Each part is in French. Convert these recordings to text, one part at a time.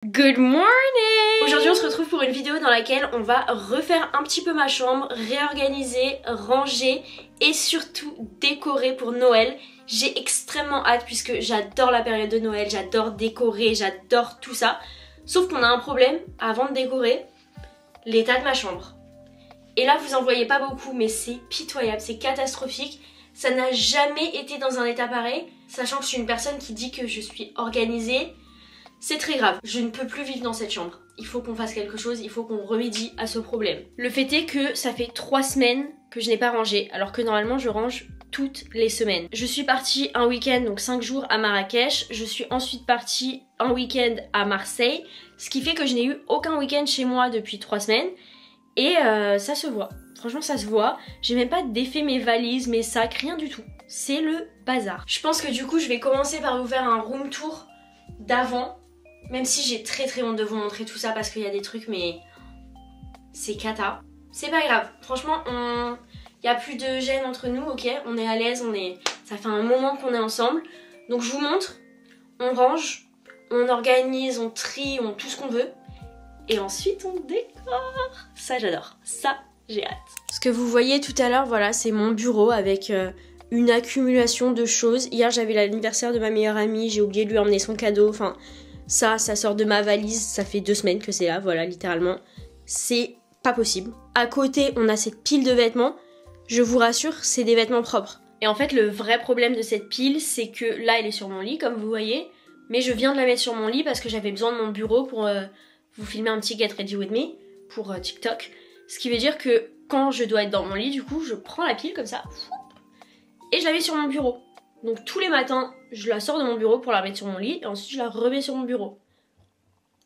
Good morning! Aujourd'hui on se retrouve pour une vidéo dans laquelle on va refaire un petit peu ma chambre, réorganiser, ranger et surtout décorer pour Noël. J'ai extrêmement hâte puisque j'adore la période de Noël, j'adore décorer, j'adore tout ça. Sauf qu'on a un problème avant de décorer, l'état de ma chambre. Et là vous en voyez pas beaucoup mais c'est pitoyable, c'est catastrophique. Ça n'a jamais été dans un état pareil, sachant que je suis une personne qui dit que je suis organisée. C'est très grave, je ne peux plus vivre dans cette chambre. Il faut qu'on fasse quelque chose, il faut qu'on remédie à ce problème. Le fait est que ça fait 3 semaines que je n'ai pas rangé, alors que normalement je range toutes les semaines. Je suis partie un week-end, donc 5 jours à Marrakech. Je suis ensuite partie un week-end à Marseille, ce qui fait que je n'ai eu aucun week-end chez moi depuis 3 semaines. Et ça se voit, franchement ça se voit. J'ai même pas défait mes valises, mes sacs, rien du tout. C'est le bazar. Je pense que du coup je vais commencer par vous faire un room tour d'avant. Même si j'ai très honte de vous montrer tout ça parce qu'il y a des trucs mais c'est cata. C'est pas grave, franchement il n'y a plus de gêne entre nous, ok, on est à l'aise, ça fait un moment qu'on est ensemble. Donc je vous montre, on range, on organise, on trie, on tout ce qu'on veut. Et ensuite on décore. Ça j'adore, ça j'ai hâte. Ce que vous voyez tout à l'heure, voilà, c'est mon bureau avec une accumulation de choses. Hier j'avais l'anniversaire de ma meilleure amie, j'ai oublié de lui emmener son cadeau, enfin... Ça sort de ma valise, ça fait 2 semaines que c'est là, voilà, littéralement. C'est pas possible. À côté, on a cette pile de vêtements. Je vous rassure, c'est des vêtements propres. Et en fait, le vrai problème de cette pile, c'est que là, elle est sur mon lit, comme vous voyez. Mais je viens de la mettre sur mon lit parce que j'avais besoin de mon bureau pour vous filmer un petit Get Ready With Me pour TikTok. Ce qui veut dire que quand je dois être dans mon lit, du coup, je prends la pile comme ça et je la mets sur mon bureau. Donc tous les matins, je la sors de mon bureau pour la mettre sur mon lit et ensuite je la remets sur mon bureau.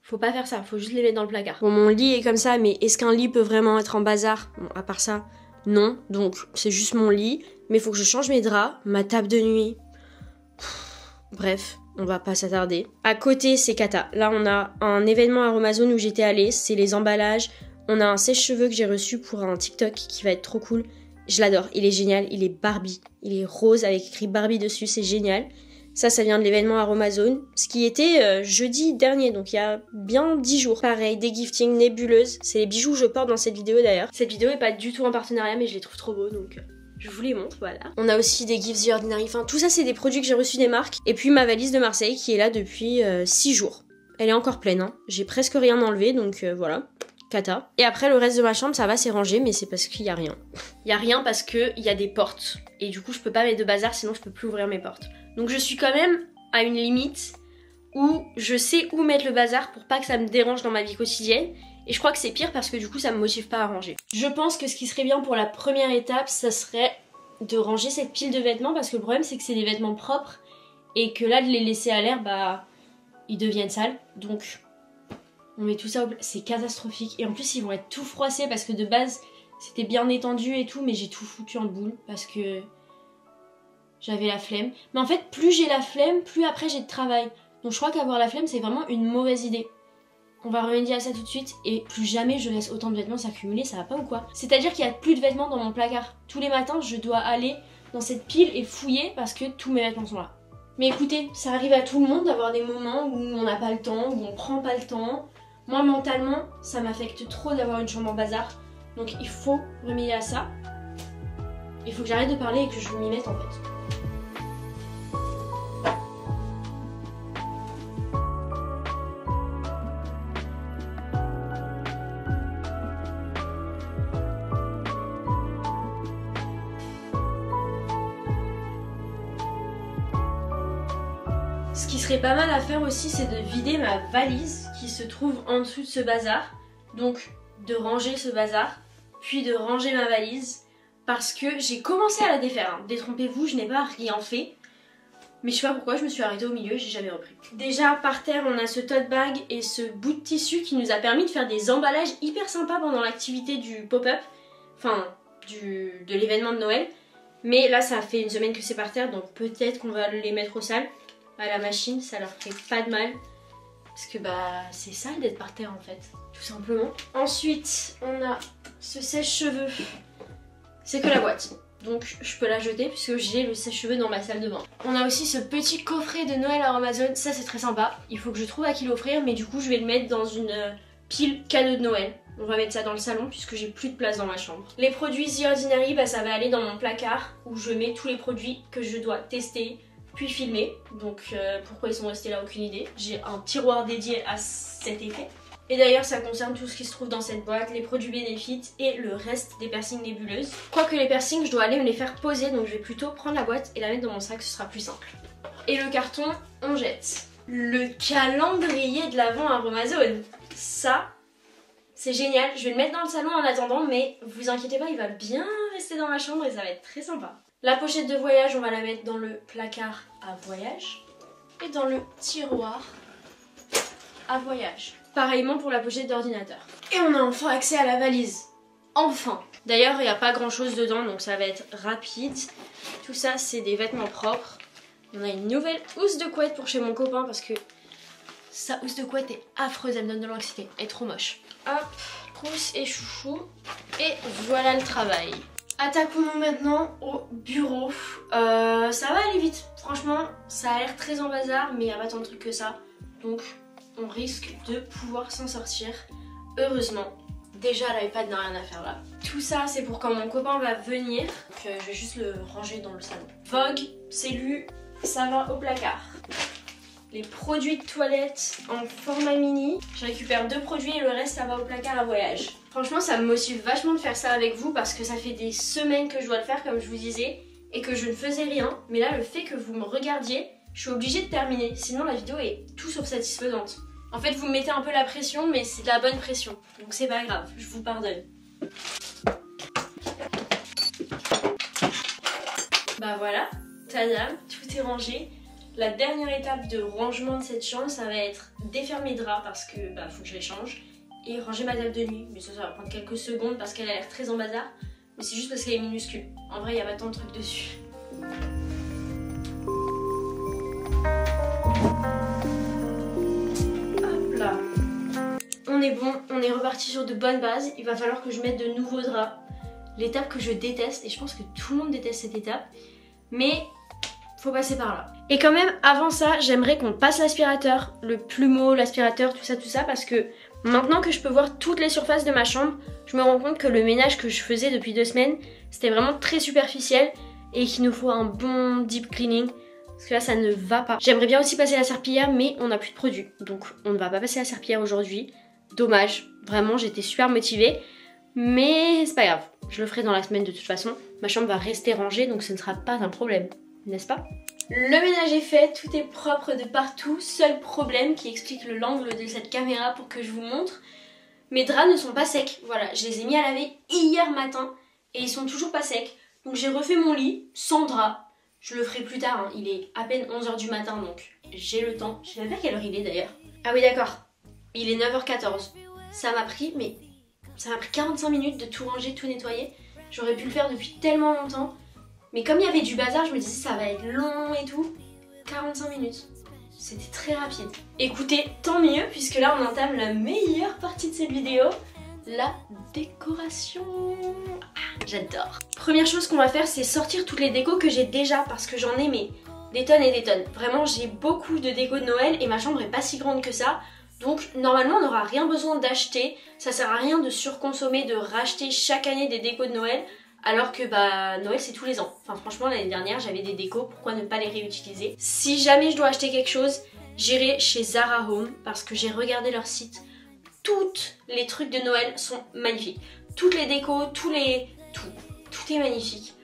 Faut pas faire ça, faut juste les mettre dans le placard. Bon, mon lit est comme ça, mais est-ce qu'un lit peut vraiment être en bazar? Bon, à part ça, non. Donc c'est juste mon lit, mais faut que je change mes draps, ma table de nuit. Bref, on va pas s'attarder. À côté, c'est cata. Là, on a un événement à Amazon où j'étais allée, c'est les emballages. On a un sèche-cheveux que j'ai reçu pour un TikTok qui va être trop cool. Je l'adore, il est génial, il est Barbie, il est rose avec écrit Barbie dessus, c'est génial. Ça vient de l'événement à Amazon, ce qui était jeudi dernier, donc il y a bien 10 jours. Pareil, des giftings nébuleuses, c'est les bijoux que je porte dans cette vidéo d'ailleurs. Cette vidéo est pas du tout en partenariat mais je les trouve trop beaux donc je vous les montre, voilà. On a aussi des Gifts The Ordinary, enfin tout ça c'est des produits que j'ai reçus des marques. Et puis ma valise de Marseille qui est là depuis 6 jours. Elle est encore pleine, hein. J'ai presque rien enlevé donc voilà. Cata. Et après le reste de ma chambre ça va, c'est rangé, mais c'est parce qu'il y a rien. Il y a rien parce qu'il y a des portes et du coup je peux pas mettre de bazar sinon je peux plus ouvrir mes portes. Donc je suis quand même à une limite où je sais où mettre le bazar pour pas que ça me dérange dans ma vie quotidienne. Et je crois que c'est pire parce que du coup ça me motive pas à ranger. Je pense que ce qui serait bien pour la première étape ça serait de ranger cette pile de vêtements parce que le problème c'est que c'est des vêtements propres et que là de les laisser à l'air bah ils deviennent sales. Donc on met tout ça au... C'est catastrophique. Et en plus ils vont être tout froissés parce que de base c'était bien étendu et tout. Mais j'ai tout foutu en boule parce que j'avais la flemme. Mais en fait plus j'ai la flemme, plus après j'ai de travail. Donc je crois qu'avoir la flemme c'est vraiment une mauvaise idée. On va remédier à ça tout de suite. Et plus jamais je laisse autant de vêtements s'accumuler, ça va pas ou quoi? C'est-à-dire qu'il y a plus de vêtements dans mon placard. Tous les matins je dois aller dans cette pile et fouiller parce que tous mes vêtements sont là. Mais écoutez, ça arrive à tout le monde d'avoir des moments où on n'a pas le temps, où on prend pas le temps. Moi mentalement, ça m'affecte trop d'avoir une chambre en bazar. Donc il faut remédier à ça. Il faut que j'arrête de parler et que je m'y mette en fait. Ce qui serait pas mal à faire aussi, c'est de vider ma valise qui se trouve en dessous de ce bazar. Donc de ranger ce bazar, puis de ranger ma valise. Parce que j'ai commencé à la défaire, hein. Détrompez-vous, je n'ai pas rien fait. Mais je sais pas pourquoi je me suis arrêtée au milieu et j'ai jamais repris. Déjà par terre on a ce tote bag et ce bout de tissu qui nous a permis de faire des emballages hyper sympas pendant l'activité du pop-up. Enfin de l'événement de Noël. Mais là ça fait une semaine que c'est par terre donc peut-être qu'on va les mettre au sale. À la machine, ça leur fait pas de mal. Parce que bah c'est sale d'être par terre en fait, tout simplement. Ensuite on a ce sèche-cheveux. C'est que la boîte. donc je peux la jeter puisque j'ai le sèche-cheveux dans ma salle de bain. On a aussi ce petit coffret de Noël à Amazon, ça c'est très sympa. Il faut que je trouve à qui l'offrir, mais du coup je vais le mettre dans une pile cadeau de Noël. On va mettre ça dans le salon puisque j'ai plus de place dans ma chambre. Les produits The Ordinary, bah, ça va aller dans mon placard où je mets tous les produits que je dois tester puis filmer. Donc pourquoi ils sont restés là, aucune idée. J'ai un tiroir dédié à cet effet. Et d'ailleurs ça concerne tout ce qui se trouve dans cette boîte, les produits Benefit et le reste des piercings nébuleuses. Quoique les piercings, je dois aller me les faire poser, donc je vais plutôt prendre la boîte et la mettre dans mon sac, ce sera plus simple. Et le carton, on jette. Le calendrier de l'Avent à Amazon, ça c'est génial. Je vais le mettre dans le salon en attendant, mais vous inquiétez pas, il va bien rester dans ma chambre et ça va être très sympa. La pochette de voyage, on va la mettre dans le placard à voyage et dans le tiroir à voyage. Pareillement pour la pochette d'ordinateur. Et on a enfin accès à la valise. Enfin. D'ailleurs, il n'y a pas grand chose dedans, donc ça va être rapide. Tout ça, c'est des vêtements propres. On a une nouvelle housse de couette pour chez mon copain parce que sa housse de couette est affreuse, elle me donne de l'anxiété. Elle est trop moche. Hop, trousse et chouchou. Et voilà le travail. Attaquons-nous maintenant au bureau. Ça va aller vite. Franchement, ça a l'air très en bazar, mais il n'y a pas tant de trucs que ça. Donc, on risque de pouvoir s'en sortir. Heureusement. Déjà, l'iPad n'a rien à faire là. Tout ça, c'est pour quand mon copain va venir. Donc, je vais juste le ranger dans le salon. Vogue, c'est lu, ça va au placard. Les produits de toilette en format mini. Je récupère 2 produits et le reste, ça va au placard à voyage. Franchement, ça me motive vachement de faire ça avec vous parce que ça fait des semaines que je dois le faire, comme je vous disais, et que je ne faisais rien. Mais là, le fait que vous me regardiez, je suis obligée de terminer. Sinon, la vidéo est tout sauf satisfaisante. En fait, vous me mettez un peu la pression, mais c'est de la bonne pression. Donc c'est pas grave, je vous pardonne. Bah voilà, tadam, tout est rangé. La dernière étape de rangement de cette chambre, ça va être défaire mes draps parce que bah faut que je les change et ranger ma table de nuit. Mais ça va prendre quelques secondes parce qu'elle a l'air très en bazar. Mais c'est juste parce qu'elle est minuscule. En vrai, il n'y a pas tant de trucs dessus. Hop là. On est bon, on est reparti sur de bonnes bases. Il va falloir que je mette de nouveaux draps. L'étape que je déteste, et je pense que tout le monde déteste cette étape. Mais faut passer par là. Et quand même, avant ça, j'aimerais qu'on passe l'aspirateur, le plumeau, l'aspirateur, tout ça, parce que maintenant que je peux voir toutes les surfaces de ma chambre, je me rends compte que le ménage que je faisais depuis 2 semaines, c'était vraiment très superficiel et qu'il nous faut un bon deep cleaning, parce que là, ça ne va pas. J'aimerais bien aussi passer la serpillière, mais on n'a plus de produits, donc on ne va pas passer la serpillière aujourd'hui. Dommage, vraiment, j'étais super motivée, mais c'est pas grave, je le ferai dans la semaine de toute façon. Ma chambre va rester rangée, donc ce ne sera pas un problème. N'est-ce pas? Le ménage est fait, tout est propre de partout. Seul problème qui explique l'angle de cette caméra pour que je vous montre. Mes draps ne sont pas secs. Voilà, je les ai mis à laver hier matin et ils sont toujours pas secs. Donc j'ai refait mon lit sans drap. Je le ferai plus tard, hein. Il est à peine 11 h du matin donc j'ai le temps. Je sais même pas quelle heure il est d'ailleurs. Ah oui d'accord, il est 9 h 14. Ça m'a pris 45 minutes de tout ranger, tout nettoyer. J'aurais pu le faire depuis tellement longtemps. Mais comme il y avait du bazar, je me disais ça va être long et tout. 45 minutes. C'était très rapide. Écoutez, tant mieux, puisque là on entame la meilleure partie de cette vidéo. La décoration. Ah, j'adore. Première chose qu'on va faire, c'est sortir toutes les décos que j'ai déjà, parce que j'en ai mais des tonnes et des tonnes. Vraiment, j'ai beaucoup de décos de Noël et ma chambre est pas si grande que ça. Donc normalement on n'aura rien besoin d'acheter. Ça sert à rien de surconsommer, de racheter chaque année des décos de Noël. Alors que bah Noël c'est tous les ans. Enfin franchement l'année dernière j'avais des décos, pourquoi ne pas les réutiliser? Si jamais je dois acheter quelque chose, j'irai chez Zara Home parce que j'ai regardé leur site. Toutes les trucs de Noël sont magnifiques. Toutes les décos, tout est magnifique.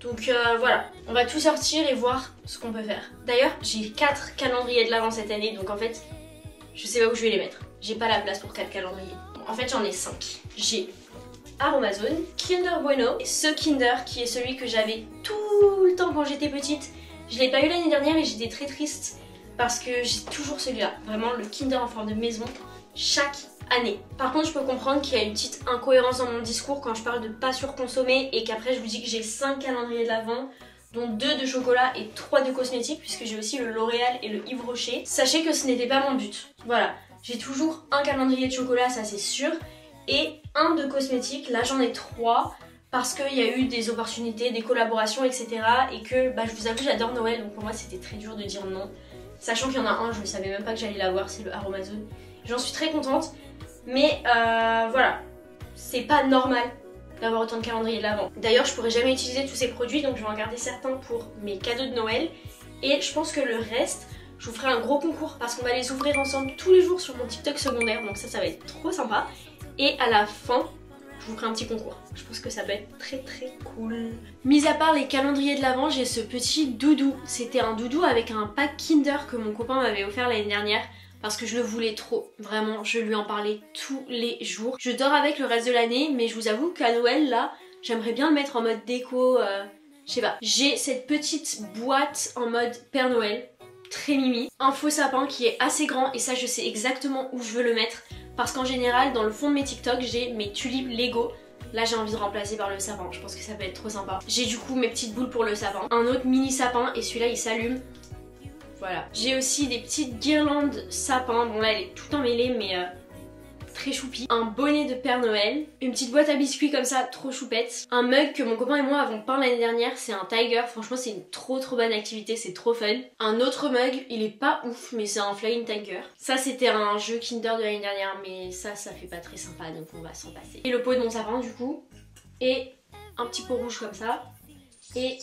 Donc voilà, on va tout sortir et voir ce qu'on peut faire. D'ailleurs j'ai 4 calendriers de l'Avent cette année, donc en fait je sais pas où je vais les mettre. J'ai pas la place pour 4 calendriers. En fait j'en ai 5. J'ai Amazon, Kinder Bueno, et ce Kinder qui est celui que j'avais tout le temps quand j'étais petite. Je l'ai pas eu l'année dernière et j'étais très triste parce que j'ai toujours celui-là. Vraiment le Kinder en forme de maison chaque année. Par contre je peux comprendre qu'il y a une petite incohérence dans mon discours quand je parle de pas surconsommer et qu'après je vous dis que j'ai 5 calendriers de l'Avent, dont 2 de chocolat et 3 de cosmétiques, puisque j'ai aussi le L'Oréal et le Yves Rocher. Sachez que ce n'était pas mon but. Voilà, j'ai toujours un calendrier de chocolat, ça c'est sûr. Et un de cosmétiques, là j'en ai 3 parce qu'il y a eu des opportunités, des collaborations, etc. Et que je vous avoue, j'adore Noël, donc pour moi c'était très dur de dire non. Sachant qu'il y en a un, je ne savais même pas que j'allais l'avoir, c'est le Aromazone. J'en suis très contente, mais voilà, c'est pas normal d'avoir autant de calendriers de l'Avent. D'ailleurs, je pourrais jamais utiliser tous ces produits, donc je vais en garder certains pour mes cadeaux de Noël. Et je pense que le reste, je vous ferai un gros concours parce qu'on va les ouvrir ensemble tous les jours sur mon TikTok secondaire, donc ça va être trop sympa. Et à la fin, je vous ferai un petit concours. Je pense que ça peut être très très cool. Mis à part les calendriers de l'Avent, j'ai ce petit doudou. C'était un doudou avec un pack Kinder que mon copain m'avait offert l'année dernière parce que je le voulais trop. Vraiment, je lui en parlais tous les jours. Je dors avec le reste de l'année, mais je vous avoue qu'à Noël, là, j'aimerais bien le mettre en mode déco. Je sais pas. J'ai cette petite boîte en mode Père Noël, très mimi. Un faux sapin qui est assez grand et ça, je sais exactement où je veux le mettre. Parce qu'en général, dans le fond de mes TikTok, j'ai mes tulipes Lego. Là, j'ai envie de remplacer par le sapin. Je pense que ça peut être trop sympa. J'ai du coup mes petites boules pour le sapin. Un autre mini sapin et celui-là, il s'allume. Voilà. J'ai aussi des petites guirlandes sapin. Bon, là, elle est tout emmêlée, mais très choupi. Un bonnet de Père Noël. Une petite boîte à biscuits comme ça, trop choupette. Un mug que mon copain et moi avons peint l'année dernière. C'est un Tiger. Franchement, c'est une trop bonne activité. C'est trop fun. Un autre mug, il est pas ouf, mais c'est un Flying Tiger. Ça, c'était un jeu Kinder de l'année dernière, mais ça fait pas très sympa, donc on va s'en passer. Et le pot de mon sapin, du coup. Et un petit pot rouge comme ça. Et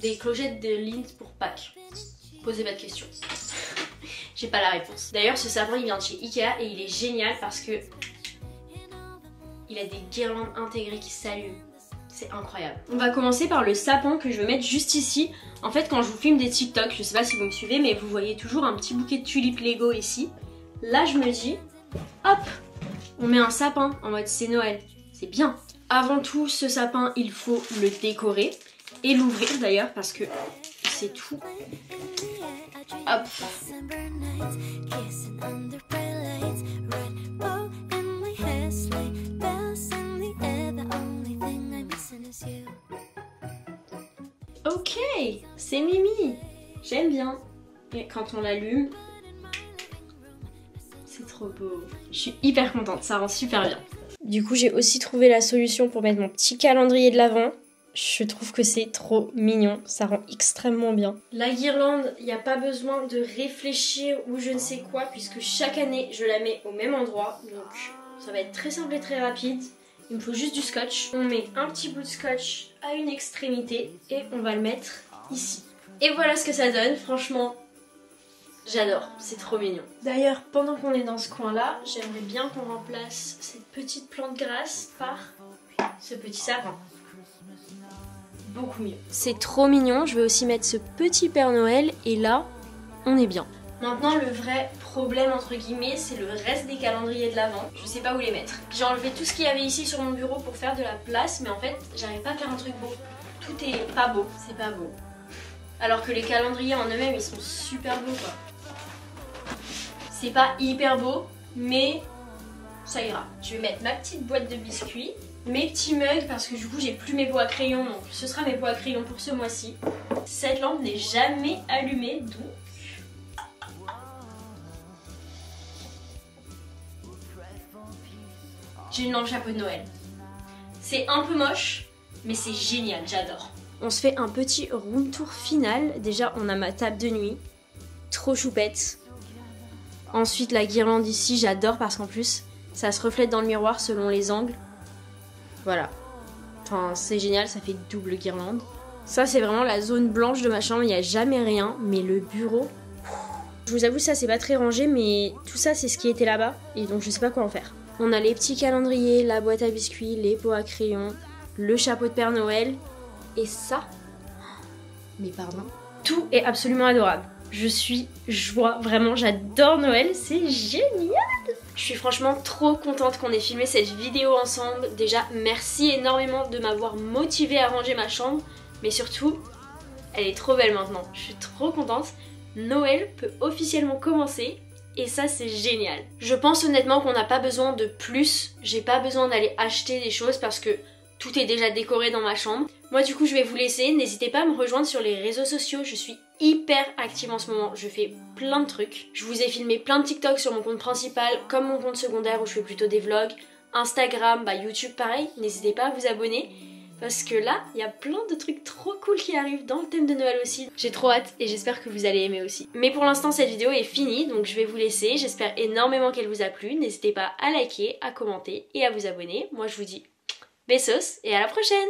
des clochettes de Lindt pour Pâques. Posez pas de questions. J'ai pas la réponse. D'ailleurs, ce sapin, il vient de chez Ikea et il est génial parce que il a des guirlandes intégrées qui s'allument. C'est incroyable. On va commencer par le sapin que je vais mettre juste ici. En fait, quand je vous filme des TikTok, je sais pas si vous me suivez, mais vous voyez toujours un petit bouquet de tulipes Lego ici. Là, je me dis, hop, on met un sapin en mode c'est Noël. C'est bien. Avant tout, ce sapin, il faut le décorer et l'ouvrir d'ailleurs parce que c'est tout. Hop. Ok, c'est mimi. J'aime bien. Et quand on l'allume, c'est trop beau. Je suis hyper contente, ça rend super bien. Du coup, j'ai aussi trouvé la solution pour mettre mon petit calendrier de l'Avent. Je trouve que c'est trop mignon, ça rend extrêmement bien. La guirlande, il n'y a pas besoin de réfléchir ou je ne sais quoi puisque chaque année je la mets au même endroit. Donc ça va être très simple et très rapide. Il me faut juste du scotch. On met un petit bout de scotch à une extrémité et on va le mettre ici. Et voilà ce que ça donne, franchement, j'adore, c'est trop mignon. D'ailleurs, pendant qu'on est dans ce coin-là, j'aimerais bien qu'on remplace cette petite plante grasse par ce petit sapin. Beaucoup mieux. C'est trop mignon, je vais aussi mettre ce petit Père Noël et là, on est bien. Maintenant, le vrai problème entre guillemets, c'est le reste des calendriers de l'Avent. Je sais pas où les mettre. J'ai enlevé tout ce qu'il y avait ici sur mon bureau pour faire de la place, mais en fait, j'arrive pas à faire un truc beau. Tout est pas beau, c'est pas beau. Alors que les calendriers en eux-mêmes, ils sont super beaux quoi. C'est pas hyper beau, mais ça ira. Je vais mettre ma petite boîte de biscuits. Mes petits mugs parce que du coup j'ai plus mes pots à crayon, donc ce sera mes pots à crayon pour ce mois-ci. Cette lampe n'est jamais allumée, donc j'ai une lampe chapeau de Noël. C'est un peu moche, mais c'est génial, j'adore. On se fait un petit room tour final. Déjà on a ma table de nuit, trop choupette. Ensuite la guirlande ici, j'adore parce qu'en plus ça se reflète dans le miroir selon les angles. Voilà, enfin c'est génial, ça fait double guirlande. Ça c'est vraiment la zone blanche de ma chambre, il n'y a jamais rien, mais le bureau... Je vous avoue ça c'est pas très rangé, mais tout ça c'est ce qui était là-bas, et donc je sais pas quoi en faire. On a les petits calendriers, la boîte à biscuits, les pots à crayon, le chapeau de Père Noël, et ça... Mais pardon. Tout est absolument adorable. Je suis joie, vraiment j'adore Noël, c'est génial! Je suis franchement trop contente qu'on ait filmé cette vidéo ensemble. Déjà, merci énormément de m'avoir motivée à ranger ma chambre. Mais surtout, elle est trop belle maintenant. Je suis trop contente. Noël peut officiellement commencer. Et ça, c'est génial. Je pense honnêtement qu'on n'a pas besoin de plus. J'ai pas besoin d'aller acheter des choses parce que tout est déjà décoré dans ma chambre. Moi, du coup, je vais vous laisser. N'hésitez pas à me rejoindre sur les réseaux sociaux. Je suis hyper active en ce moment, je fais plein de trucs. Je vous ai filmé plein de TikTok sur mon compte principal comme mon compte secondaire où je fais plutôt des vlogs. Instagram, YouTube pareil, n'hésitez pas à vous abonner. parce que là, il y a plein de trucs trop cool qui arrivent dans le thème de Noël aussi. J'ai trop hâte et j'espère que vous allez aimer aussi. Mais pour l'instant, cette vidéo est finie, donc je vais vous laisser. J'espère énormément qu'elle vous a plu. N'hésitez pas à liker, à commenter et à vous abonner. Moi, je vous dis besos et à la prochaine!